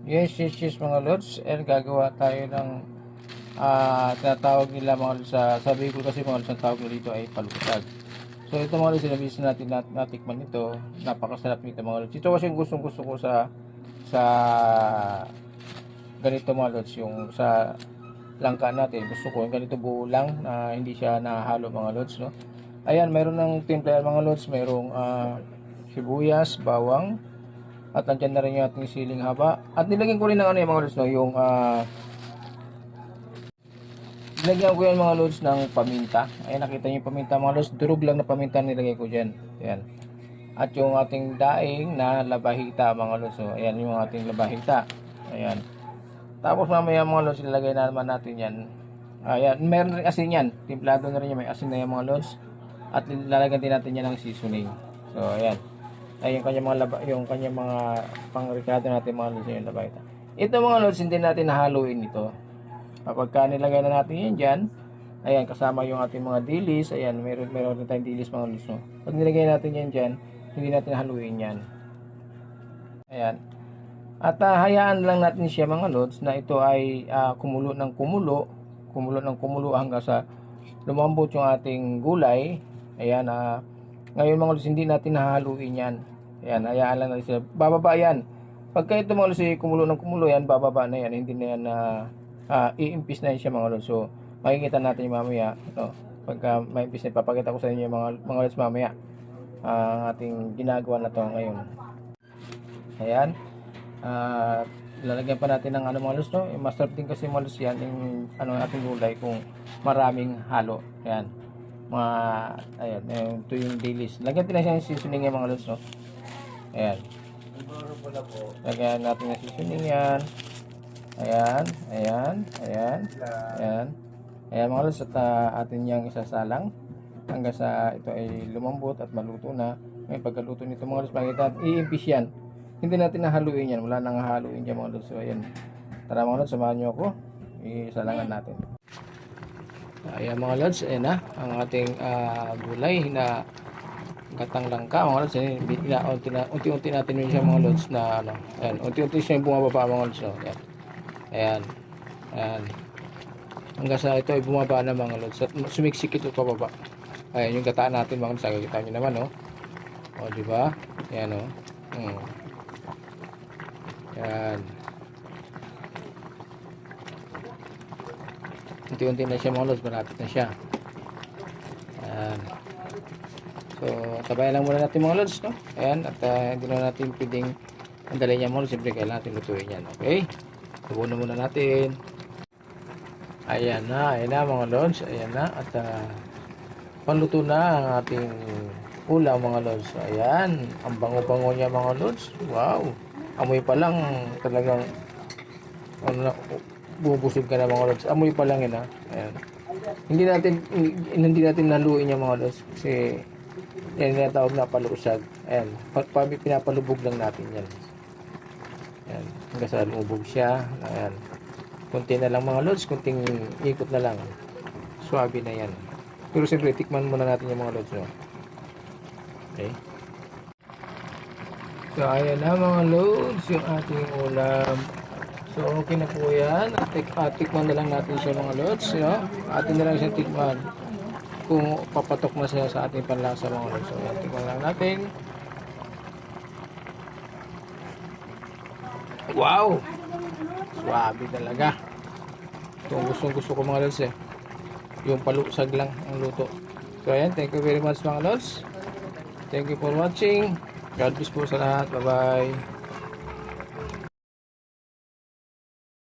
Yes mga lods, and gagawa tayo ng tinatawag nila mga lods sa Bicol kasi mga lods, ang tawag nila dito ay palukag. So ito mga lods, sinabis natin natikman ito, napakasarap nito mga lods. Ito kasi yung gustong gusto ko sa ganito mga lods, yung sa langka natin, gusto ko yung ganito buo lang na hindi siya nahalo mga lods, no. Ayan, mayroon ng timpla mga lods, mayroong sibuyas, bawang, at nandiyan na rin yung ating siling haba. At nilagyan ko rin ng ano yung mga lods, no, yung nilagyan ko yan mga lods ng paminta. Ayan, nakita niyo yung paminta mga lods, durog lang na paminta nilagay ko dyan. Ayan. At yung ating daing na labahita mga lods, no. Ayan yung ating labahita. Ayan. Tapos mamaya mga lods, ilalagay na naman natin yan. Ayan, meron rin asin yan. Timplado na rin yan, may asin na yan mga lods. At lalagyan din natin yan ng seasoning. So ayan. Ay yung kanya mga pangrekado natin mga lods, yung labahita. Ito mga lods, hindi natin hahaluin ito. Kapag nilagay na natin yan dyan, ayan, kasama yung ating mga dilis. Ayan, meron rin tayong dilis mga lods, no? Pag nilagay natin yan dyan, hindi natin haluin yan. Ayan. At hayaan lang natin siya mga lods na ito ay kumulo ng kumulo hanggang sa lumambot yung ating gulay. Ayan, ngayon mga lods, hindi natin hahaluin yan. Ayan, hayaan lang natin siya. Bababa yan. Pagka ito mga lods, kumulo ng kumulo yan, bababa na yan. Hindi na yan iimpis na yan siya mga lods. So, makikita natin yung mamaya. Ito, pagka maimpis na, papakita ko sa inyo yung mga lods mamaya. Ang ating ginagawa na to ngayon. Ayan. Lalagyan pa natin ng ano mga lods, no? Masarap din kasi mga lods yan yung ating gulay kung maraming halo. Ayan. Ayan, ito yung dilis. Lagyan din na siya ng seasoning yung mga lods, no? Ayan. Lagyan natin ng seasoning yan. Ayan. Ayan mga lods, at atin niyang isasalang hanggang sa ito ay lumambot at maluto na. Ngayon pagkaluto nito mga lods, makikita, iimpis yan. Hindi natin nahaluin yan. Wala nang haluin dyan mga lods. So ayan. Tara mga lods, samahan nyo ako. Isalangan natin. Ayan mga lods, ayan na ang ating gulay na gatang langka mga lods. Unti-unti natin yun siya mga lods na ano. Ayan, unti-unti siya yung bumababa mga lods. No? Ayan. Ayan. Hanggang sa ito ay bumaba na mga lods. At sumiksik ito pababa. Ayan yung gataan natin mga lods. Kita nyo naman, no? O, diba? Ayan, no? Ayan. Unti-unti na siya mga lods, malapit na siya. Ayan. So, tabayan lang muna natin mga lods, no? Ayan, at hindi na natin pwedeng andalin niya mga lods, siyempre kailangan natin lutuin yan, okay? Tubunan muna natin. Ayan na mga lods, ayan na, at panluto na ang ating ulam mga lods. Ayan, ang bango-bango niya mga lods. Wow! Amoy pa lang talagang bubusog ka na mga lods. Amoy pa lang yun ha. Ayan. Hindi natin naluin yung mga lods kasi yan yung tawag na palusag. Ayan. Pinapalubog lang natin yan. Ayan. Hanggang sa lumubog siya. Ayan. Kunti na lang mga lods. Kunting ikot na lang. Swabe na yan. Pero siyempre tikman muna natin yung mga lods. No? Okay. So ayan na mga lods yung ating ulam. So okay na po yan. Tikman na lang natin siya mga lods, no? Atin na lang siya tikman kung papatok na siya sa ating panlasa mga lods. So ayan, tikman lang natin. Wow! Swabe talaga. Ito gusto ko mga lods yung palusag lang ang luto. So ayan, thank you very much mga lods. Thank you for watching. God bless po sa lahat. Bye bye.